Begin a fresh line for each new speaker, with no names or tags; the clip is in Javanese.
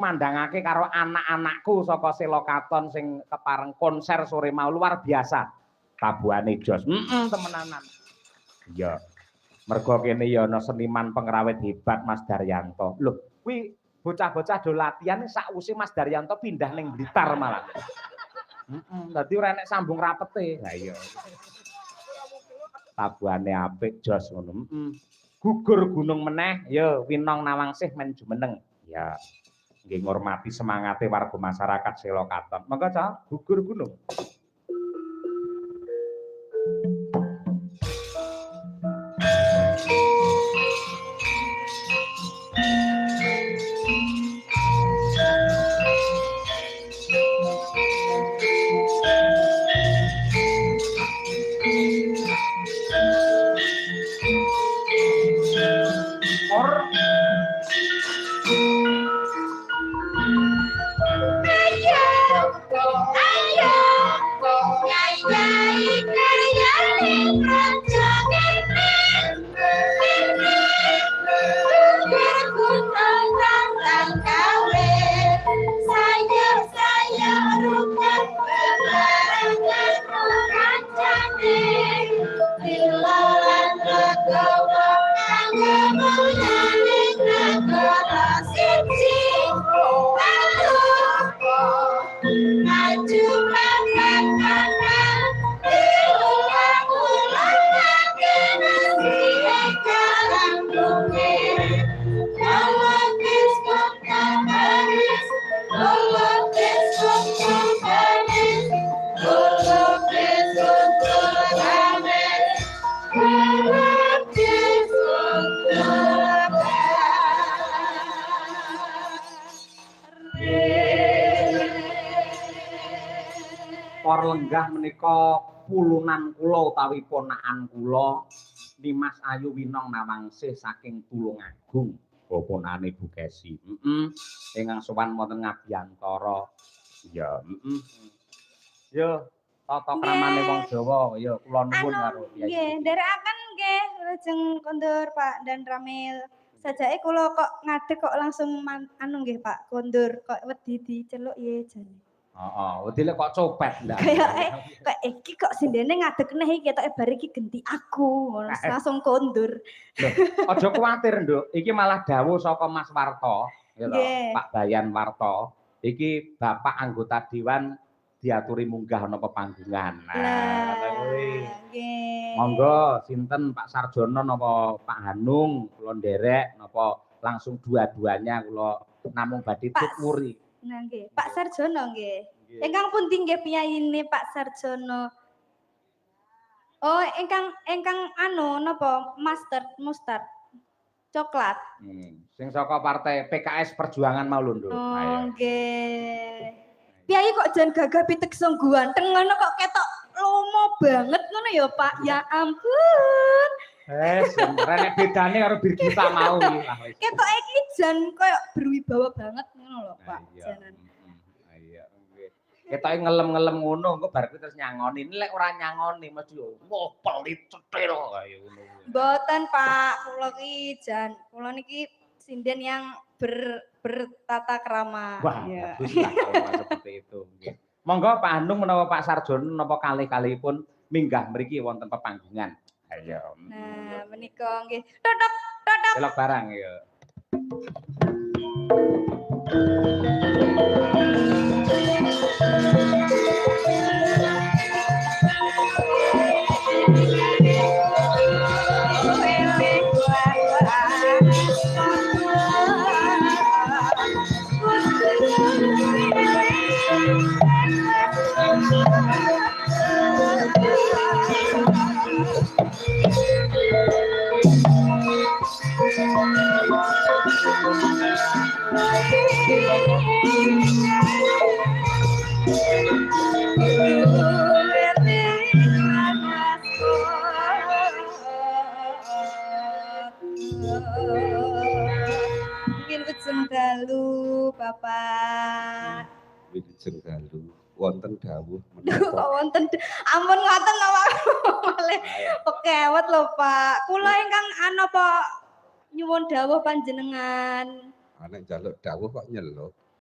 mandangake karo anak-anakku saka Selokaton sing kepareng konser sore mau luar biasa. Tabuhane jos. Temenanan. Iya. Mergo kene ya ana seniman pengrawit hebat Mas Daryanto. Lho, kuwi bocah-bocah do latihan sakwise Mas Daryanto pindah ning Blitar malah. Dadi ora enek sambung rapete. Lah iya. Tabuhane apik jos ngono. Gugur gunung meneh, ya Winong Nawangsih men jumeneng. Ya. Nggih ngurmati semangate warga masyarakat Selokaton. Monggo Cak, gugur gunung. Lenggah menika pulunan kula utawi ponakan kula Nimas Ayu Winong Nawangsih saking Tulungagung bapanane Bu Kesi. Ingkang sowan wonten Ngabiyantara. Ya, Ya, tata kramane wong Jawa ya kula nuwun karo Kyai.
Nggih, nderekaken nggih lajeng kondur Pak dan Ramil. Sajake kula kok ngadeg kok langsung anu nggih Pak, kondur kok wedi diceluk ye jane.
Wedine kok copet ndak.
Kayak iki kok sindene ngadeg neh iki ketoke bar iki genti aku, langsung kondur.
Loh, aja kuwatir, Nduk. Iki malah dawuh saka Mas Warto, ya toh, Pak Bayan Warto. Iki Bapak anggota dewan diaturi munggah ana pepanggungan. Nah, kuwi.
Nggih.
Monggo sinten Pak Sarjono napa Pak Hanung kula nderek napa langsung dua-duanya kula namung badhe tuturi.
Nah nggih, Pak Sarjono nggih. Ingkang pundi nggih piyayine Pak Sarjono? Oh, ingkang anu napa Mustard coklat.
Sing saka partai PKS Perjuangan mau lho, Nduk.
Oh, nggih. Piyai kok jan gagah pitek sing ganteng ngono kok ketok lomo banget ngono ya, Pak. Ya ampun.
Renek bedane karo Birgita mau iki.
Ketoke iki jan koyo berwibawa banget ngono lho, Pak. Janan.
Iya, nggih. Ketoke ngelem-ngelem ngono engko bar terus nyangoni. Lek ora nyangoni mesti wah pelit cetil kaya ngono.
Mboten, Pak. Kula niki sinden yang bertata krama.
Wah, bagus lah kalau seperti itu. Nggih. Monggo Pak Hanung menawa Pak Sarjono napa kalih-kalihipun minggah mriki wonten pepanggungan. Ayo.
Nah, menika nggih. Totok.
Delok barang ya.
Mungkin ujung dalu, Bapak.
Ujung dalu wonten dawuh
menapa? Kok wonten ampun ngoten napa malih pekewet lho, Pak. Kula ingkang napa nyuwun dawuh panjenengan.
Nek njaluk dawuh kok nyeluk.